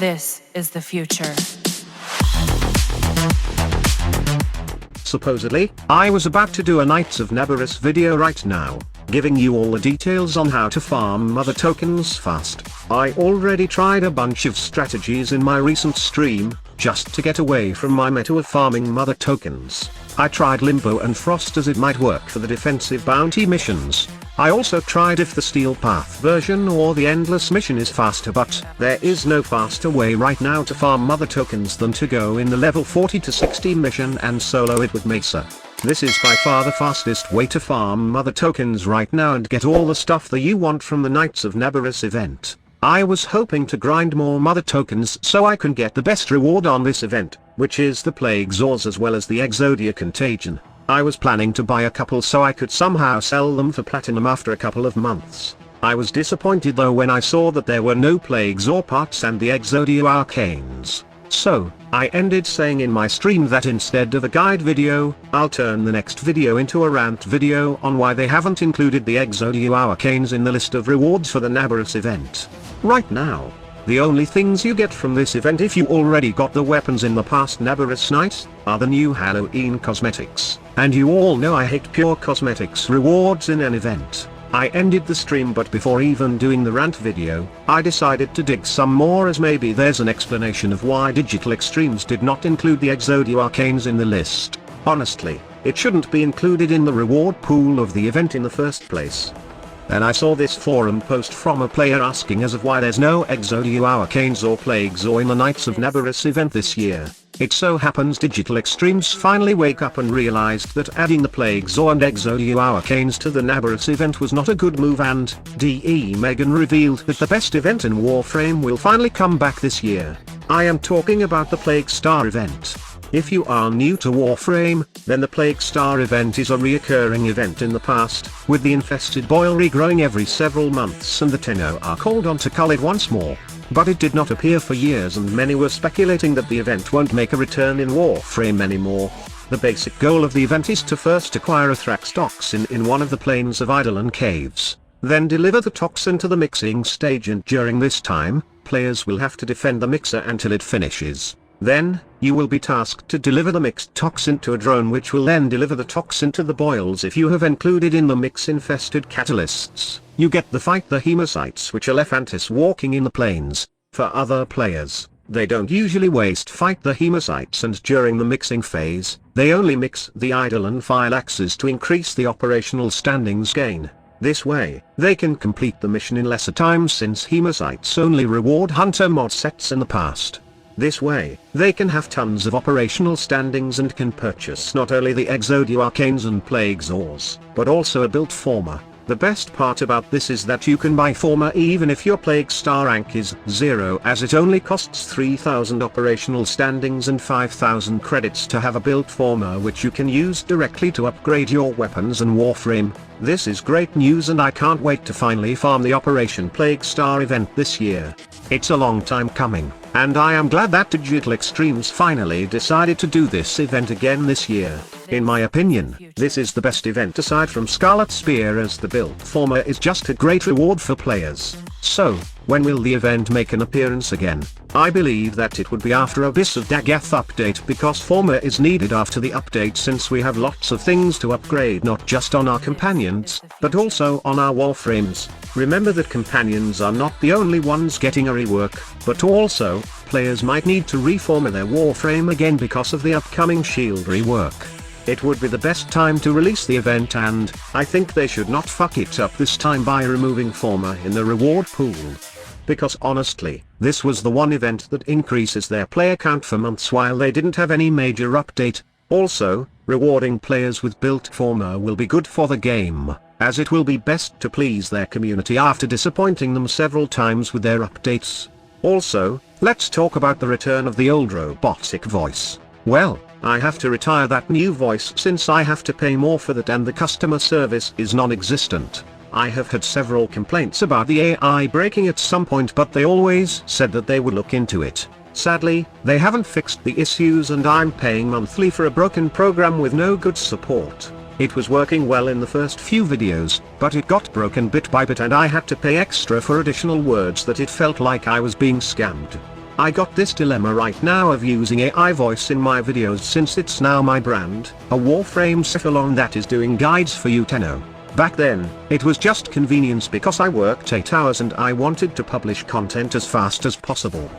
This is the future. Supposedly, I was about to do a Knights of Nabarus video right now, giving you all the details on how to farm mother tokens fast. I already tried a bunch of strategies in my recent stream, just to get away from my meta of farming mother tokens. I tried Limbo and Frost as it might work for the defensive bounty missions. I also tried if the Steel Path version or the Endless mission is faster, but there is no faster way right now to farm mother tokens than to go in the level 40 to 60 mission and solo it with Mesa. This is by far the fastest way to farm mother tokens right now and get all the stuff that you want from the Knights of Nabarus event. I was hoping to grind more mother tokens so I can get the best reward on this event, which is the Plague Zors as well as the Exodia Contagion. I was planning to buy a couple so I could somehow sell them for platinum after a couple of months. I was disappointed though when I saw that there were no Plague Zor parts and the Exodia Arcanes. So, I ended saying in my stream that instead of a guide video, I'll turn the next video into a rant video on why they haven't included the Exodia Arcanes in the list of rewards for the Nabarus event. Right now, the only things you get from this event if you already got the weapons in the past Nabarus night, are the new Halloween cosmetics. And you all know I hate pure cosmetics rewards in an event. I ended the stream, but before even doing the rant video, I decided to dig some more as maybe there's an explanation of why Digital Extremes did not include the Exodia Arcanes in the list. Honestly, it shouldn't be included in the reward pool of the event in the first place. Then I saw this forum post from a player asking as of why there's no Exodia Arcanes or Plague Zor in the Knights of Nabarus event this year. It so happens Digital Extremes finally wake up and realized that adding the Plague Zor and Exodia Arcanes to the Nabarus event was not a good move, and DE Megan revealed that the best event in Warframe will finally come back this year. I am talking about the Plague Star event. If you are new to Warframe, then the Plague Star event is a reoccurring event in the past, with the infested boil regrowing every several months and the Tenno are called on to cull it once more. But it did not appear for years and many were speculating that the event won't make a return in Warframe anymore. The basic goal of the event is to first acquire a Thrax toxin in one of the plains of Eidolon Caves, then deliver the toxin to the mixing stage, and during this time, players will have to defend the mixer until it finishes. Then, you will be tasked to deliver the mixed toxin to a drone which will then deliver the toxin to the boils. If you have included in the mix-infested catalysts, you get the fight the hemocytes, which are Lephantis walking in the plains. For other players, they don't usually waste fight the hemocytes, and during the mixing phase, they only mix the Eidolon phylaxes to increase the operational standings gain. This way, they can complete the mission in lesser time since hemocytes only reward hunter mod sets in the past. This way, they can have tons of operational standings and can purchase not only the Exodia Arcanes and Plague Zors, but also a built Forma. The best part about this is that you can buy Forma even if your Plague Star rank is 0, as it only costs 3000 operational standings and 5000 credits to have a built Forma, which you can use directly to upgrade your weapons and Warframe. This is great news and I can't wait to finally farm the Operation Plague Star event this year. It's a long time coming, and I am glad that Digital Extremes finally decided to do this event again this year. In my opinion, this is the best event aside from Scarlet Spear, as the built Forma is just a great reward for players. So, when will the event make an appearance again? I believe that it would be after Abyss of Dagath update, because Forma is needed after the update since we have lots of things to upgrade, not just on our companions, but also on our Warframes. Remember that companions are not the only ones getting a rework, but also, players might need to reforma their Warframe again because of the upcoming shield rework. It would be the best time to release the event, and I think they should not fuck it up this time by removing Forma in the reward pool. Because honestly, this was the one event that increases their player count for months while they didn't have any major update. Also, rewarding players with built Forma will be good for the game, as it will be best to please their community after disappointing them several times with their updates. Also, let's talk about the return of the old robotic voice. Well, I have to retire that new voice since I have to pay more for that and the customer service is non-existent. I have had several complaints about the AI breaking at some point, but they always said that they would look into it. Sadly, they haven't fixed the issues and I'm paying monthly for a broken program with no good support. It was working well in the first few videos, but it got broken bit by bit and I had to pay extra for additional words that it felt like I was being scammed. I got this dilemma right now of using AI voice in my videos since it's now my brand, a Warframe salon that is doing guides for you Tenno. Back then, it was just convenience because I worked 8 hours and I wanted to publish content as fast as possible.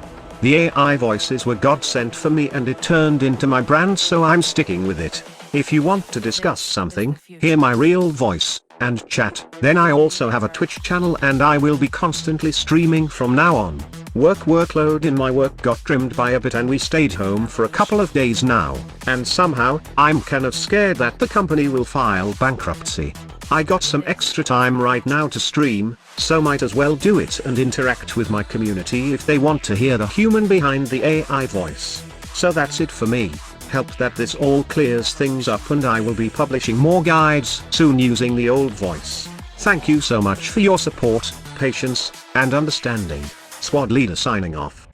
The AI voices were godsent for me and it turned into my brand, so I'm sticking with it. If you want to discuss something, hear my real voice, and chat, then I also have a Twitch channel and I will be constantly streaming from now on. Workload in my work got trimmed by a bit and we stayed home for a couple of days now, and somehow, I'm kind of scared that the company will file bankruptcy. I got some extra time right now to stream, so might as well do it and interact with my community if they want to hear the human behind the AI voice. So that's it for me. Hope that this all clears things up and I will be publishing more guides soon using the old voice. Thank you so much for your support, patience, and understanding. Squad leader signing off.